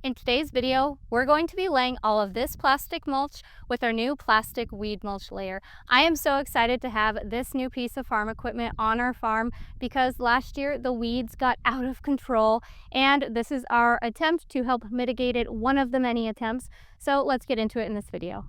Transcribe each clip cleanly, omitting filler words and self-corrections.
In today's video, we're going to be laying all of this plastic mulch with our new plastic weed mulch layer. I am so excited to have this new piece of farm equipment on our farm because last year the weeds got out of control, and this is our attempt to help mitigate it, one of the many attempts. So let's get into it in this video.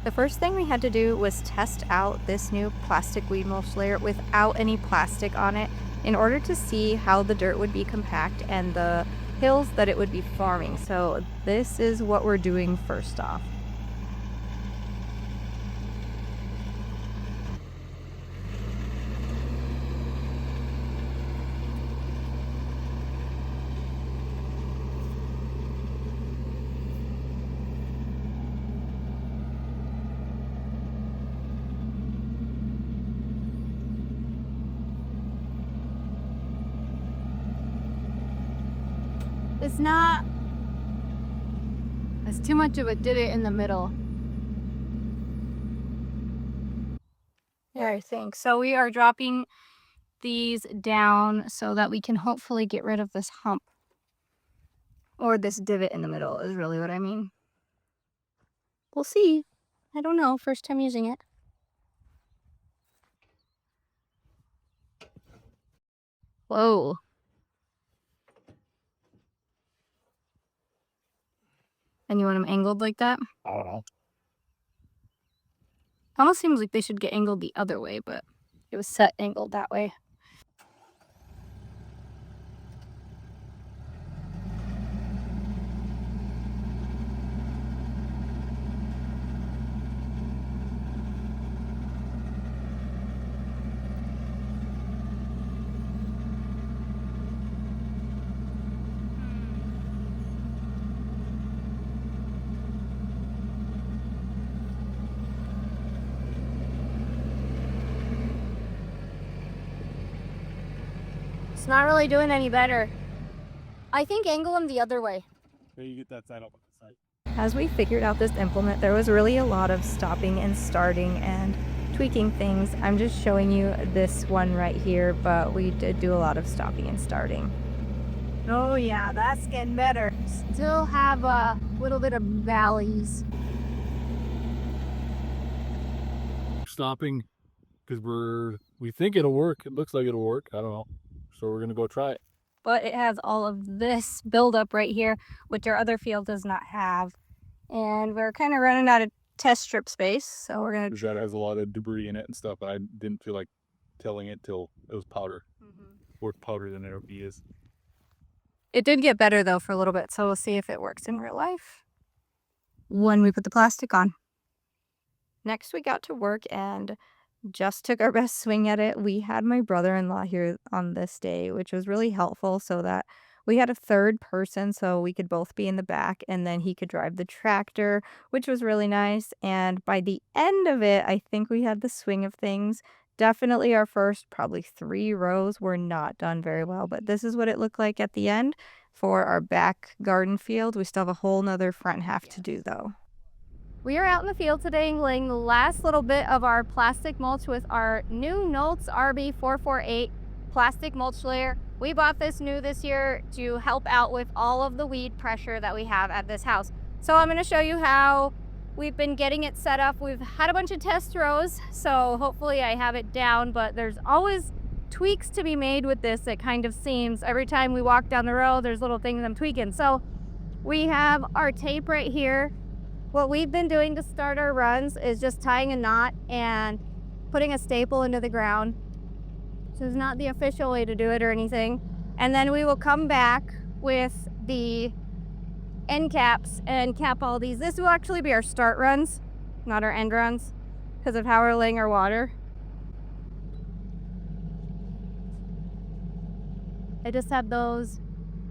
The first thing we had to do was test out this new plastic weed mulch layer without any plastic on it, in order to see how the dirt would be compact and the hills that it would be forming. So this is what we're doing first off. It's too much of a divot in the middle. Yeah, I think. So we are dropping these down so that we can hopefully get rid of this hump. Or this divot in the middle is really what I mean. We'll see. I don't know. First time using it. Whoa. And you want them angled like that? I don't know. Almost seems like they should get angled the other way, but it was set angled that way. It's not really doing any better. I think angle them the other way. There, you get that side up on the side. As we figured out this implement, there was really a lot of stopping and starting and tweaking things. I'm just showing you this one right here, but we did do a lot of stopping and starting. Oh yeah, that's getting better. Still have a little bit of valleys. Stopping because we think it'll work. It looks like it'll work. I don't know. So we're gonna go try it. But it has all of this buildup right here, which our other field does not have. And we're kind of running out of test strip space, so we're gonna. That has a lot of debris in it and stuff, and I didn't feel like tilling it till it was powder. More powder than it is. It did get better though for a little bit, so we'll see if it works in real life when we put the plastic on. Next, we got to work and just took our best swing at it. We had my brother-in-law here on this day, which was really helpful, so that we had a third person so we could both be in the back, and then he could drive the tractor, which was really nice. And by the end of it, I think we had the swing of things. Definitely our first probably 3 rows were not done very well, but this is what it looked like at the end for our back garden field. We still have a whole nother front half to do though. We are out in the field today laying the last little bit of our plastic mulch with our new Nolts RB448 plastic mulch layer. We bought this new this year to help out with all of the weed pressure that we have at this house. So I'm going to show you how we've been getting it set up. We've had a bunch of test rows, so hopefully I have it down, but there's always tweaks to be made with this. It kind of seems every time we walk down the road, there's little things I'm tweaking. So we have our tape right here. What we've been doing to start our runs is just tying a knot and putting a staple into the ground. So it's not the official way to do it or anything. And then we will come back with the end caps and cap all these. This will actually be our start runs, not our end runs, because of how we're laying our water. I just have those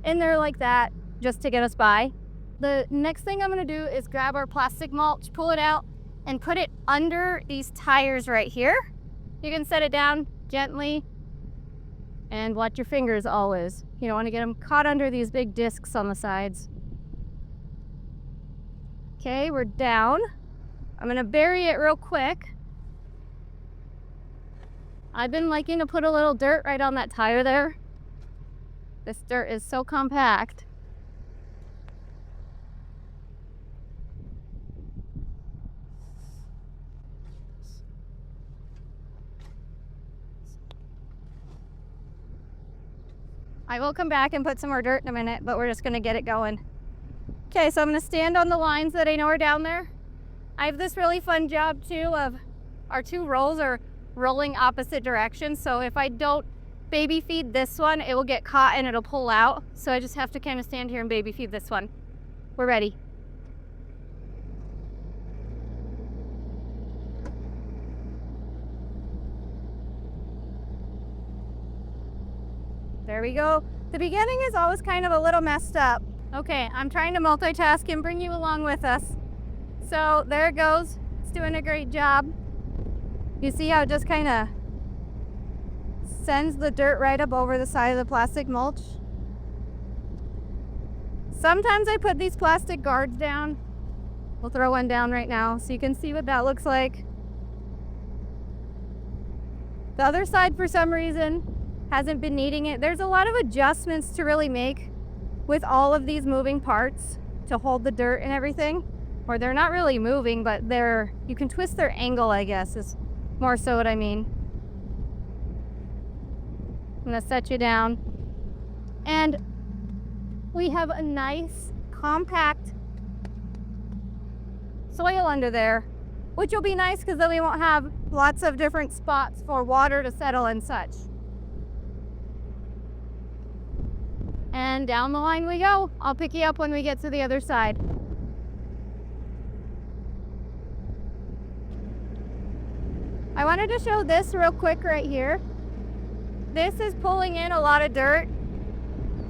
in there like that just to get us by. The next thing I'm gonna do is grab our plastic mulch, pull it out, and put it under these tires right here. You can set it down gently and watch your fingers always. You don't wanna get them caught under these big discs on the sides. Okay, we're down. I'm gonna bury it real quick. I've been liking to put a little dirt right on that tire there This dirt is so compact. I will come back and put some more dirt in a minute, but we're just gonna get it going. Okay, so I'm gonna stand on the lines that I know are down there. I have this really fun job too of our two rolls are rolling opposite directions. So if I don't baby feed this one, it will get caught and it'll pull out. So I just have to kind of stand here and baby feed this one. We're ready. There we go. The beginning is always kind of a little messed up. Okay, I'm trying to multitask and bring you along with us. So there it goes. It's doing a great job. You see how it just kind of sends the dirt right up over the side of the plastic mulch? Sometimes I put these plastic guards down. We'll throw one down right now so you can see what that looks like. The other side, for some reason, hasn't been needing it. There's a lot of adjustments to really make with all of these moving parts to hold the dirt and everything. Or they're not really moving, but you can twist their angle, I guess, is more so what I mean. I'm gonna set you down. And we have a nice, compact soil under there, which will be nice because then we won't have lots of different spots for water to settle and such. And down the line we go. I'll pick you up when we get to the other side. I wanted to show this real quick right here. This is pulling in a lot of dirt,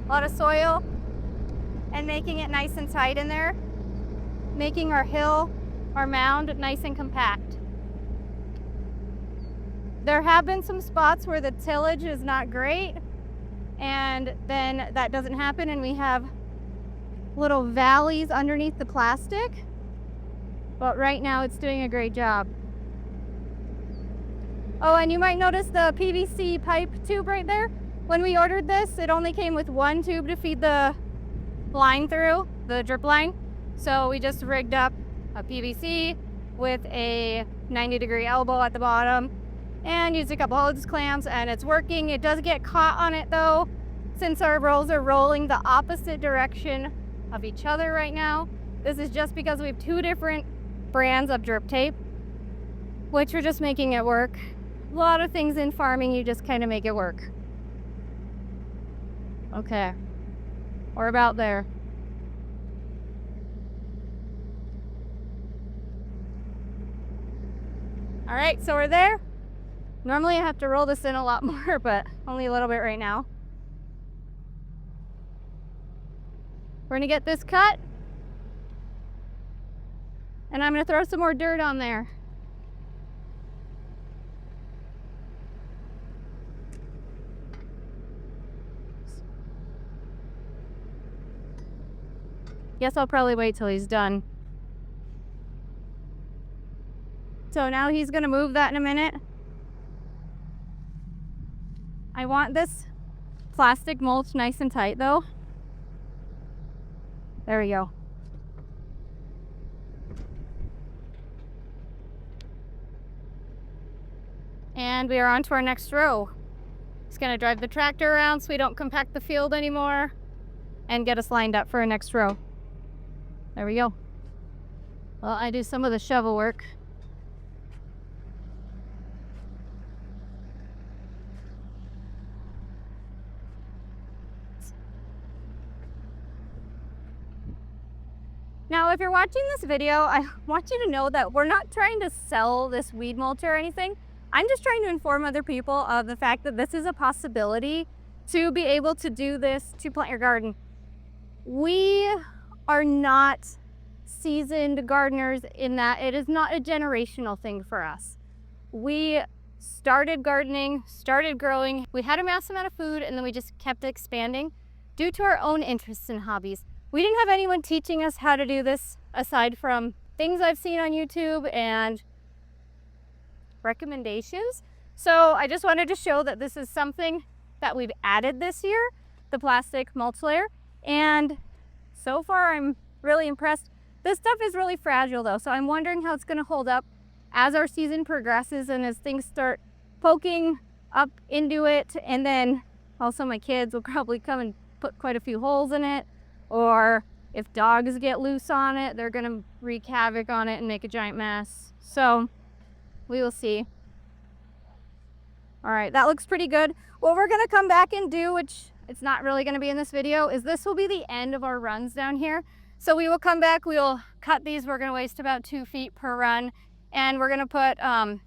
a lot of soil, and making it nice and tight in there, making our hill, our mound, nice and compact. There have been some spots where the tillage is not great, and then that doesn't happen and we have little valleys underneath the plastic, but right now it's doing a great job. Oh, and you might notice the PVC pipe tube right there. When we ordered this, it only came with one tube to feed the line through, the drip line. So we just rigged up a PVC with a 90-degree elbow at the bottom and used a couple hose clamps, and it's working. It does get caught on it though, since our rolls are rolling the opposite direction of each other right now. This is just because we have two different brands of drip tape, which are just making it work. A lot of things in farming, you just kind of make it work. Okay, we're about there. All right, so we're there. Normally I have to roll this in a lot more, but only a little bit right now. We're gonna get this cut, and I'm gonna throw some more dirt on there. Guess I'll probably wait till he's done. So now he's gonna move that in a minute. I want this plastic mulch nice and tight though. There we go. And we are on to our next row. Just gonna drive the tractor around so we don't compact the field anymore and get us lined up for our next row. There we go. Well, I do some of the shovel work. Now, if you're watching this video, I want you to know that we're not trying to sell this weed mulch or anything. I'm just trying to inform other people of the fact that this is a possibility to be able to do this to plant your garden. We are not seasoned gardeners in that it is not a generational thing for us. We started gardening, started growing. We had a massive amount of food and then we just kept expanding due to our own interests and hobbies. We didn't have anyone teaching us how to do this aside from things I've seen on YouTube and recommendations. So I just wanted to show that this is something that we've added this year. the plastic mulch layer, and so far I'm really impressed. This stuff is really fragile though, so I'm wondering how it's going to hold up as our season progresses and as things start poking up into it. And then also my kids will probably come and put quite a few holes in it, or if dogs get loose on it, they're going to wreak havoc on it and make a giant mess. So we will see. All right, that looks pretty good. What we're gonna come back and do, which it's not really gonna be in this video, is this will be the end of our runs down here. So we will come back, we will cut these. We're gonna waste about 2 feet per run, and we're gonna put an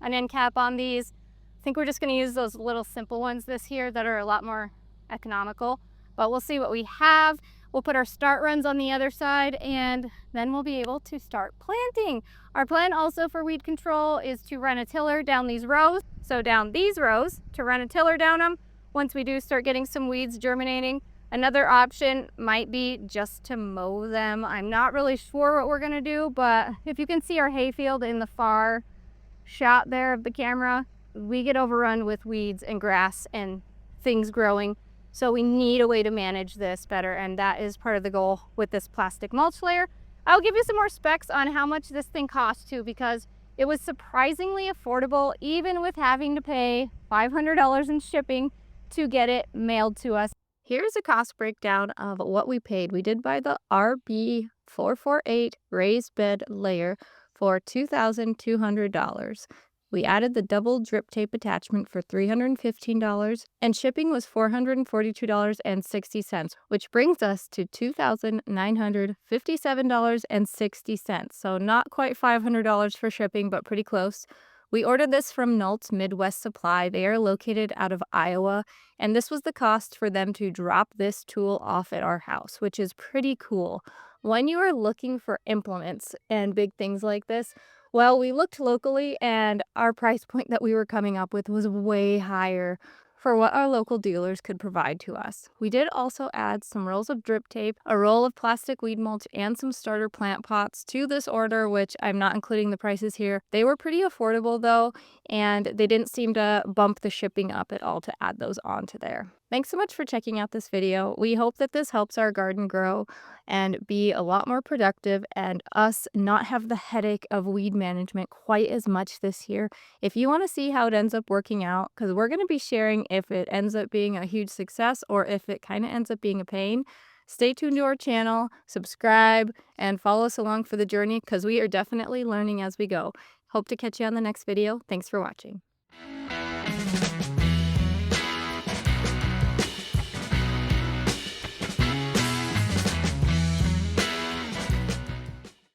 end cap on these. I think we're just gonna use those little simple ones this year that are a lot more economical, but we'll see what we have. We'll put our start runs on the other side, and then we'll be able to start planting. Our plan also for weed control is to run a tiller down these rows. So down these rows, to run a tiller down them once we do start getting some weeds germinating. Another option might be just to mow them. I'm not really sure what we're gonna do, but if you can see our hayfield in the far shot there of the camera, we get overrun with weeds and grass and things growing. So we need a way to manage this better, and that is part of the goal with this plastic mulch layer. I'll give you some more specs on how much this thing costs too, because it was surprisingly affordable, even with having to pay $500 in shipping to get it mailed to us. Here's a cost breakdown of what we paid. We did buy the RB448 raised bed layer for $2,200. We added the double drip tape attachment for $315, and shipping was $442.60, which brings us to $2,957.60. So not quite $500 for shipping, but pretty close. We ordered this from Nolts Midwest Supply. They are located out of Iowa, and this was the cost for them to drop this tool off at our house, which is pretty cool. When you are looking for implements and big things like this, well, we looked locally, and our price point that we were coming up with was way higher for what our local dealers could provide to us. We did also add some rolls of drip tape, a roll of plastic weed mulch, and some starter plant pots to this order, which I'm not including the prices here. They were pretty affordable though, and they didn't seem to bump the shipping up at all to add those onto there. Thanks so much for checking out this video. We hope that this helps our garden grow and be a lot more productive, and us not have the headache of weed management quite as much this year. If you want to see how it ends up working out, because we're going to be sharing if it ends up being a huge success or if it kind of ends up being a pain, stay tuned to our channel, subscribe, and follow us along for the journey, because we are definitely learning as we go. Hope to catch you on the next video. Thanks for watching.